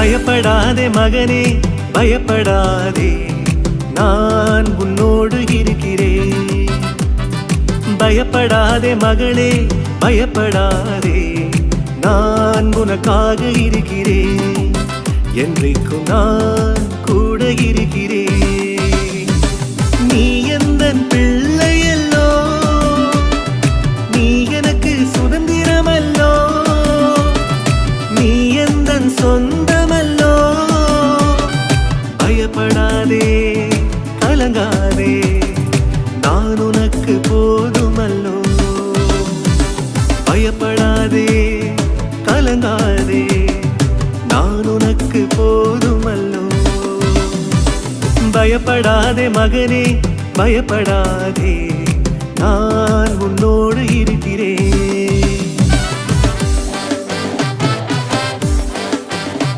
பயப்படாதே மகனே பயப்படாதே நான் உன்னோடு இருக்கிறேன் பயப்படாதே மகளே பயப்படாதே நான் உனக்காக இருக்கிறேன் என்றைக்கும் நான் கூட இருக்கிறேன் நீ எந்தன் பிள்ளையல்லோ நீ எனக்கு சுதந்திரமல்லோ நீ எந்தன் சொந்தமல்லோ பயப்படாதே கலங்காதே நான் உனக்கு போதுமல்லோ பயப்படாதே கலங்காதே நான் உனக்கு போதுமல்லோ பயப்படாதே மகனே பயப்படாதே நான் உன்னோடு இருக்கிறேன்